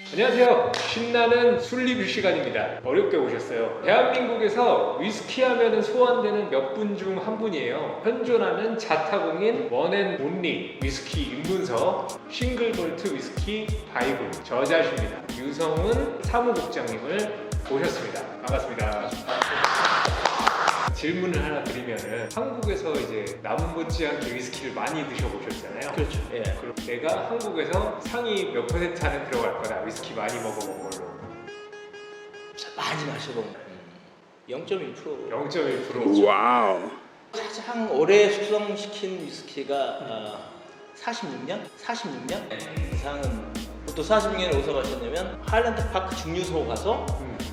안녕하세요. 신나는 술 리뷰 시간입니다. 어렵게 오셨어요. 대한민국에서 위스키 하면은 소환되는 몇 분 중 한 분이에요. 현존하는 자타공인 원앤온리 위스키 입문서 싱글 볼트 위스키 바이블 저자십니다. 유성은 사무국장님을 모셨습니다. 반갑습니다. 질문을 하나 드리면은 한국에서 이제 남은 못지않게 위스키를 많이 드셔보셨잖아요. 그렇죠. 예. 그럼 내가 한국에서 상위 몇 퍼센트 안에 들어갈 거다. 위스키 많이 먹어본 걸로. 많이 마셔본 0.1%. 0.1%. 와우. 가장 오래 숙성시킨 위스키가 46년? 46년? 이상은 또 46년에 어디서 마셨냐면 하일랜드 파크 증류소 가서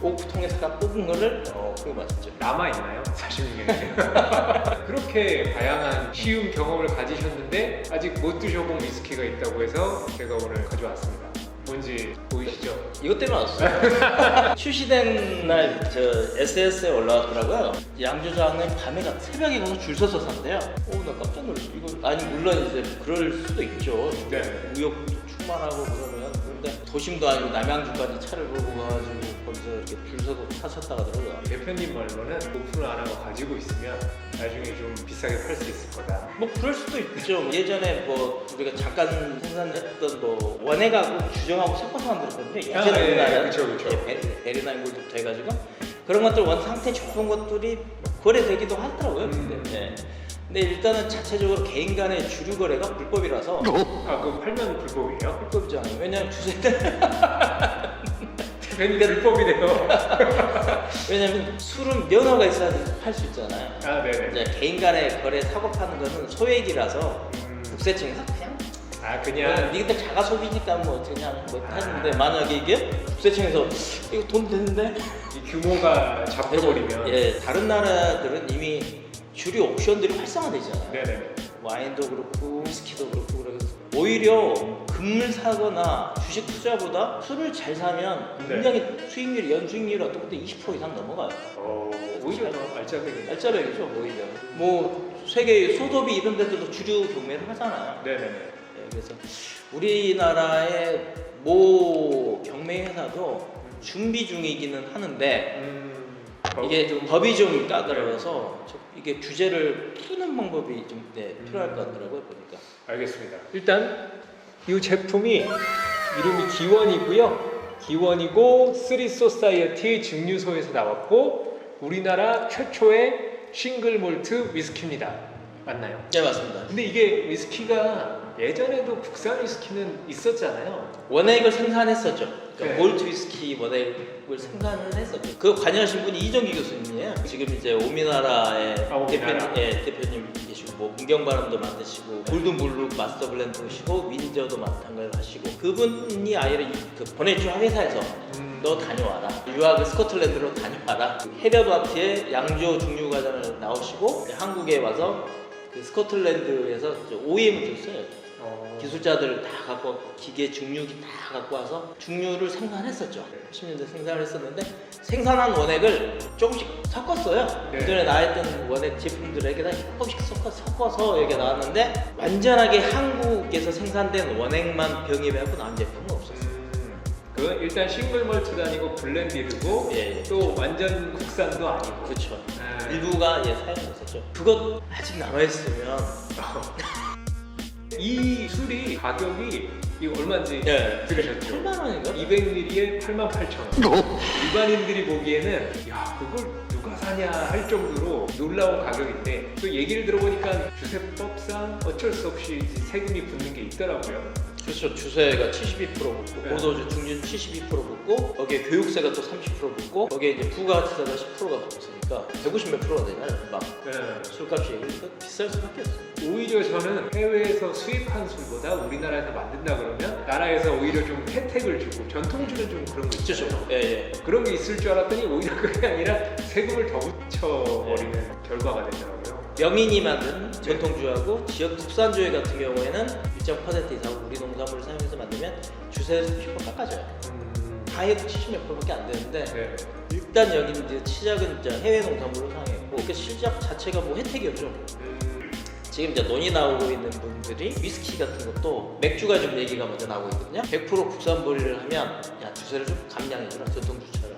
오크통에서 뽑은 거를 그거 마셨죠. 남아있나요? 46년에. 그렇게 다양한 쉬운 경험을 가지셨는데 아직 못 드셔본 위스키가 있다고 해서 제가 오늘 가져왔습니다. 뭔지 보이시죠? 이것 때문에 왔어요. 출시된 날 저 SS에 올라왔더라고요. 양조장에 밤에 새벽에 가서 줄 서서 산대요. 나 깜짝 놀랐어. 이거 아니 물론 이제 그럴 수도 있죠. 네. 우욕도 충만하고 그러면. 근데 도심도 아니고 남양주까지 차를 몰고 가가지고 거기서 이렇게 줄 서서 타셨다 하더라고요. 대표님 말로는 오픈을 안 하고 가지고 있으면 나중에 좀 비싸게 팔 수 있을 거다. 뭐 그럴 수도 있죠. 예전에 뭐 우리가 잠깐 생산했던 뭐 원액하고 주정하고 섞어서 만들었거든요. 예전에 우리나라는 그쵸. 베르나인 골드부터 해가지고 그런 것들 원 상태 좋은 것들이 거래되기도 하더라고요. 근데 일단은 자체적으로 개인 간의 주류 거래가 불법이라서 그거 팔면 불법이에요? 불법이지 않아요. 왜냐면 주세 때 대표님 불법이래요. 왜냐면 술은 면허가 있어야 팔 수 있잖아요. 네네. 이제 개인 간의 거래 사고 파는 거는 소액이라서 국세청에서 그냥 니들 자가 소비니까 뭐 그냥 뭐 하는데 만약에 이게 국세청에서 이거 돈 되는데 이 규모가 잡혀버리면 다른 나라들은 이미 주류 옥션들이 활성화되잖아요. 네네. 와인도 그렇고 위스키도 그렇고 그래서 오히려 금을 사거나 주식 투자보다 술을 잘 사면 굉장히 수익률이 연수익률이 어떤 것도 20% 이상 넘어가요. 오히려 더 알짜배기. 알짜배기죠 오히려. 뭐 세계 소도비 이런 데들도 주류 경매를 하잖아요. 네네네. 그래서 우리나라의 모 경매 회사도 준비 중이기는 하는데 이게 법이 좀 까다로워서 이게 규제를 푸는 방법이 좀 필요할 것 같더라고요 보니까. 알겠습니다. 일단 이 제품이 이름이 기원이고요. 기원이고 쓰리 소사이어티 증류소에서 나왔고 우리나라 최초의 싱글 몰트 위스키입니다. 맞나요? 네 맞습니다. 근데 이게 위스키가 예전에도 국산 위스키는 있었잖아요. 원액을 생산했었죠. 그러니까 네. 몰트 위스키 원액을 생산을 했었죠. 그 관여하신 분이 이정기 교수님이에요. 지금 이제 오미나라의 대표님 계시고 뭐 문경바람도 만드시고 골든블루 마스터 블렌드시고 윈저도 마스터를 하시고 그분이 아이를 보냈죠 회사에서. 너 다녀와라. 유학을 스코틀랜드로 다녀와라. 헤더바트의 양조 중류 과정을 나오시고 한국에 와서 그 스코틀랜드에서 OEM을 줬어요. 기술자들 다 갖고 기계 중류기 다 갖고 와서 중류를 생산했었죠. 80년대 생산을 했었는데 생산한 원액을 조금씩 섞었어요. 그전에 나왔던 원액 제품들에게다 조금씩 섞어서 이렇게 나왔는데 완전하게 한국에서 생산된 원액만 병입해갖고 나온 제품은 없었어요. 그건 일단 싱글 멀트도 아니고 블렌디드고 또 완전 국산도 아니고. 그렇죠. 일부가 사용됐었죠. 그것 아직 남아있으면 이 술이 가격이 이거 얼마인지 들으셨죠? 8만 원인가? 200ml에 88,000원. 일반인들이 보기에는 야 그걸 누가 사냐 할 정도로 놀라운 가격인데 또 얘기를 들어보니까 주세법상 어쩔 수 없이 세금이 붙는 게 있더라고요. 그렇죠. 주세가 72% 붙고 고도주 중준 72% 붙고 거기에 교육세가 또 30% 붙고 거기에 이제 부가가치세가 10%가 붙으니까 150 몇 프로가 되잖아요. 막 술값이 그러니까 비쌀 수밖에 없어요. 오히려 저는 해외에서 수입한 술보다 우리나라에서 만든다 그러면 나라에서 오히려 좀 혜택을 주고 전통주는 좀 그런 거 있죠. 그런 게 있을 줄 알았더니 오히려 그게 아니라 세금을 더 붙여버리는 결과가 되더라고요. 명인이 만든 전통주하고 지역 국산주의 같은 경우에는 일정 퍼센트 이상 우리 농산물을 사용해서 만들면 주세를 30% 깎아줘요. 다 해도 70몇 %밖에 안 되는데 일단 여기는 이제 시작은 이제 해외 농산물로 사용했고 그 시작 자체가 뭐 혜택이었죠. 지금 이제 논의 나오고 있는 분들이 위스키 같은 것도 맥주가 좀 얘기가 먼저 나오고 있거든요. 100% 국산 보리를 하면 야 주세를 좀 감량해주라 전통주처럼.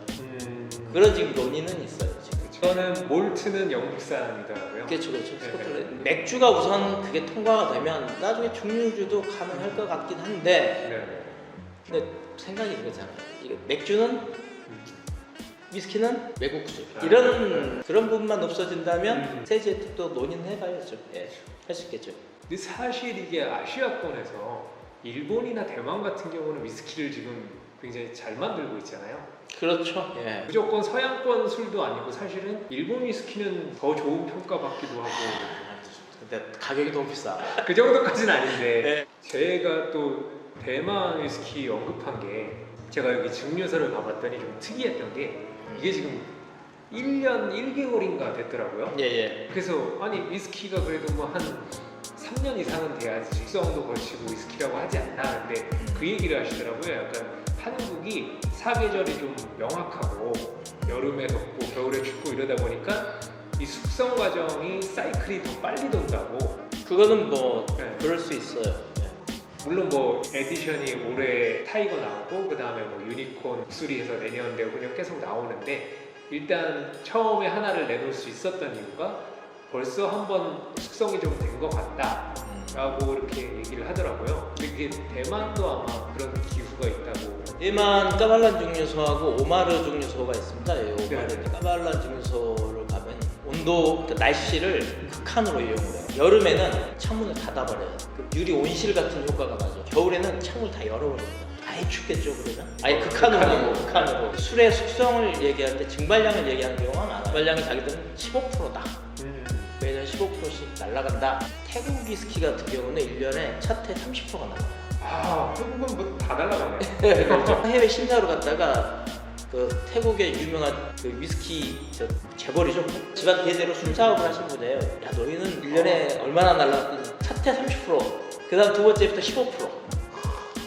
그런 지금 논의는 있어요 지금. 저는 몰트는 영국산이더라고요. 그렇죠. 네. 스코틀랜드. 맥주가 우선 그게 통과가 되면 나중에 증류주도 가능할 것 같긴 한데 네. 근데 생각이 그거잖아요. 이게 맥주는 위스키는 외국주 이런 그런 부분만 없어진다면 세제 혜택도 논의는 해봐야죠. 예, 할 수 있겠죠. 근데 사실 이게 아시아권에서 일본이나 대만 같은 경우는 위스키를 지금 굉장히 잘 만들고 있잖아요. 그렇죠. 예. 무조건 서양권 술도 아니고 사실은 일본 위스키는 더 좋은 평가받기도 하고 근데 가격이 너무 비싸. 그 정도까지는 아닌데 네. 제가 또 대만 위스키 언급한 게 제가 여기 증류소를 가봤더니 좀 특이했던 게 이게 지금 1년 1개월인가 됐더라고요. 예. 그래서 아니 위스키가 그래도 뭐 한 3년 이상은 돼야지 숙성도 거치고 위스키라고 하지 않나 하는데 그 얘기를 하시더라고요. 약간 한국이 사계절이 좀 명확하고 여름에 덥고 겨울에 춥고 이러다 보니까 이 숙성 과정이 사이클이 더 빨리 돈다고. 그거는 뭐 네. 그럴 수 있어요. 예. 물론 뭐 에디션이 올해 타이거 나오고 그 다음에 뭐 유니콘 목소리에서 내년 내후년 계속 나오는데 일단 처음에 하나를 내놓을 수 있었던 이유가 벌써 한번 숙성이 좀 된 것 같다 라고 이렇게 얘기를 하더라고요. 근데 그게 대만도 아마 그런 기후가 있다고. 대만 까발란 증류소하고 오마르 증류소가 있습니다. 예, 오마르 네. 까발란 증류소를 가면 온도 그러니까 날씨를 극한으로 이용을 해요. 여름에는 창문을 닫아버려요. 그 유리 온실 같은 효과가 나죠. 겨울에는 창문을 다 열어버립니다. 아예 춥겠죠 그러면? 아예 극한으로. 술의 숙성을 얘기할 때 증발량을 얘기하는 경우가 많아요. 증발량이 자기들은 15%다. 매년 15%씩 날아간다. 태국 위스키 같은 경우는 1년에 차트에 30%가 나와요. 아, 태국은 뭐 다 날라가네. 해외 심사로 갔다가 그 태국의 유명한 그 위스키 재벌이죠. 집안 대대로 술 사업을 하신 분이에요. 야 너희는 1년에 얼마나 날라갔더니 차트에 30%. 그다음 두 번째부터 15%.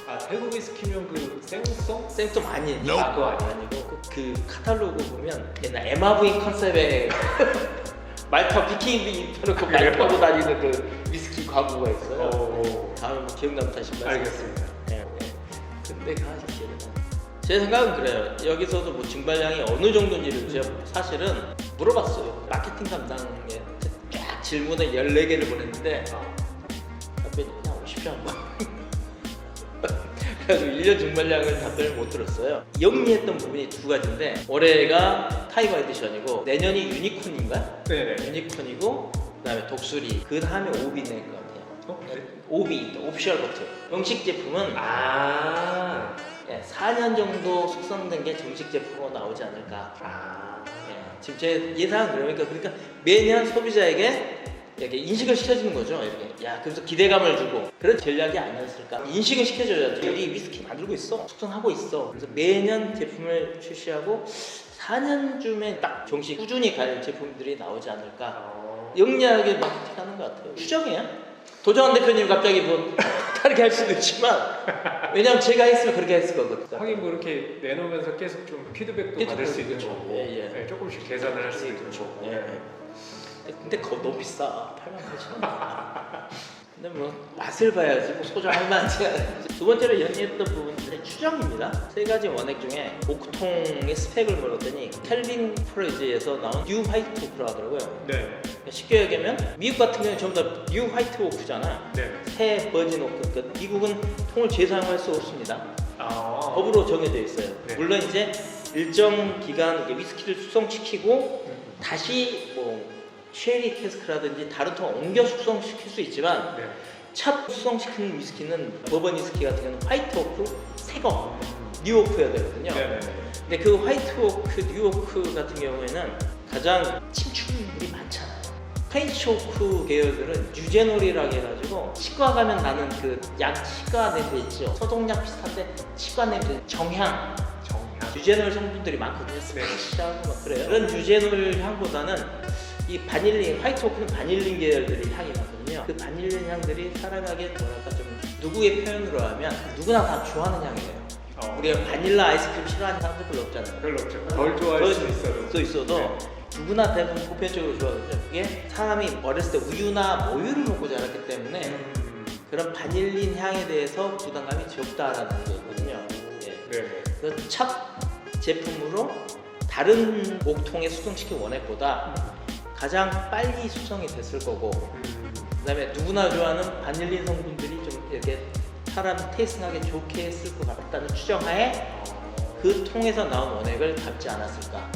아, 태국 위스키면 그 생송? 생좀 많이 아, 그거 아니야? 아니고 그 카탈로그 보면 옛날 MRV 컨셉의 말타 비키니 펴놓고 말 타고 다니는 그 위스키 광고가 있어요. 다음에 뭐 기억나면 다시 말씀. 알겠습니다. 네. 근데 기억이 나. 제 생각은 그래요. 여기서도 뭐 증발량이 어느 정도인지를 제가 사실은 물어봤어요. 마케팅 담당에 쫙 질문을 14개를 보냈는데 답변이 그냥 오십시오 한번. 그래가지고 1년 증발량을 답변을 못 들었어요. 영리했던 부분이 두 가지인데 올해가 타이거 에디션이고 내년이 유니콘인가? 네네. 유니콘이고 그다음에 독수리 그 다음에 오비 낼 것 같아요. 네. 오비 오피셜 버튼. 정식 제품은 아. 4년 정도 숙성된 게 정식 제품으로 나오지 않을까. 지금 제 예상은 그러니까 매년 소비자에게 이렇게 인식을 시켜주는 거죠. 이렇게 그래서 기대감을 주고 그런 전략이 아니었을까. 인식을 시켜줘야죠. 우리 위스키 만들고 있어, 숙성하고 있어. 그래서 매년 제품을 출시하고 4년쯤에 딱 정식 꾸준히 갈 제품들이 나오지 않을까. 영리하게 마케팅하는 것 같아요. 추정이야. 도정환 대표님 갑자기 뭐 다르게 할 수도 있지만 왜냐면 제가 했으면 그렇게 했을 거거든요. 하긴 뭐 이렇게 내놓으면서 계속 좀 피드백도 받을 수 있는 그렇죠. 거고 예. 조금씩 계산을 할 수 있는 거고. 근데 그거 너무 비싸. 88,000원. 근데 뭐 맛을 봐야지 뭐 소장할 만한지. 두 번째로 연이했던 부분들은 추정입니다. 세 가지 원액 중에 옥통의 스펙을 물었더니 켈빈 프로이즈에서 나온 뉴 화이트 오크라 하더라고요. 네. 쉽게 얘기하면 미국 같은 경우는 전부 다 뉴 화이트 오크잖아. 네. 새 버진 오크. 그러니까 미국은 통을 재사용할 수 없습니다. 법으로 정해져 있어요. 네. 물론 이제 일정 기간 위스키를 숙성시키고 다시 뭐 쉐리 캐스크라든지 다른 통을 옮겨 숙성시킬 수 있지만 네. 첫 숙성시키는 위스키는 버번 위스키 같은 경우는 화이트 오크 새거 뉴 오크여야 되거든요. 네. 근데 그 화이트 오크 뉴 오크 같은 경우에는 가장 침출물이 많잖아요. 프렌치 오크 계열들은 유제놀이라고 해가지고 치과 가면 나는 그 약 치과 냄새 있죠. 소독약 비슷한데 치과 냄새 정향 유제놀 성분들이 많거든요. 스페시하고 막 그래요. 그런 유제놀 향보다는 이 바닐린, 화이트 오크는 바닐린 계열들이 향이 나거든요. 그 바닐린 향들이 사람에게 뭐랄까 좀 누구의 표현으로 하면 누구나 다 좋아하는 향이에요. 우리가 바닐라 아이스크림 싫어하는 사람들 별로 없잖아요. 별로 없죠. 덜 좋아할 수 있어도. 있어도 누구나 대부분 보편적으로 좋아하거든요. 그게 사람이 어렸을 때 우유나 모유를 먹고 자랐기 때문에 그런 바닐린 향에 대해서 부담감이 적다라는 게 있거든요. 예. 네. 그래서 첫 제품으로 다른 옥통에 수정시킨 원액보다 가장 빨리 수정이 됐을 거고, 그다음에 누구나 좋아하는 바닐린 성분들이 좀 이렇게 사람 테이스팅하게 좋게 했을 것 같다는 추정하에 그 통에서 나온 원액을 담지 않았을까.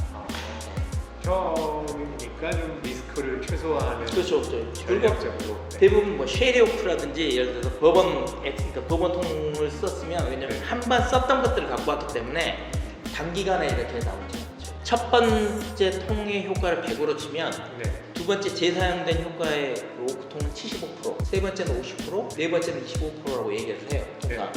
처음이니까 좀 리스크를 최소화하는. 그렇죠, 그렇죠. 전략적으로. 네. 대부분 뭐 쉐리오크라든지 예를 들어서 그러니까 버번통을 썼으면 왜냐면 네. 한 번 썼던 것들을 갖고 왔기 때문에 단기간에 이렇게 나오지 않죠. 첫 번째 통의 효과를 100으로 치면 네. 두 번째 재사용된 효과의 그 오크통은 75%, 세 번째는 50%, 네 번째는 25%라고 얘기를 해요. 그러니까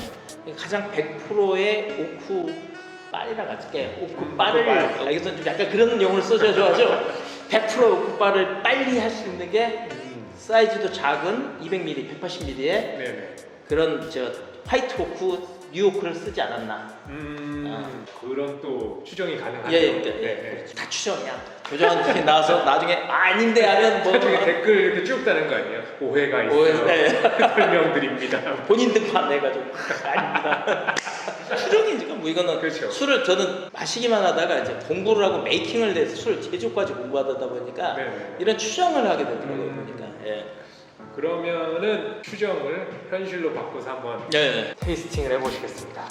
가장 100%의 오크 빨이라 같게 오크 빨을 알겠어, 좀 약간 그런 용어를 써줘야 좋아하죠. 100% 오크 빨을 빨리 할 수 있는 게 사이즈도 작은 200ml, 180ml의 네네. 그런 저 화이트 오크, 뉴 오크를 쓰지 않았나. 그런 또 추정이 가능하죠. 예, 예, 네. 다 추정이야. 교정한테 나와서 나중에 아닌데 하면 뭐 나중에 댓글 이렇게 쭉 다는 거 아니에요? 오해가 있어요. 오해, 설명드립니다. 본인 등판 해가지고 아닙니다. 추정이니까 뭐 이거는 그렇죠. 술을 저는 마시기만 하다가 이제 공부를 하고 메이킹을 해서 술 제조까지 공부하다 보니까 네네. 이런 추정을 하게 되더라고요. 보니까. 예. 그러면은 추정을 현실로 바꿔서 한번 예. 테이스팅을 해보시겠습니다.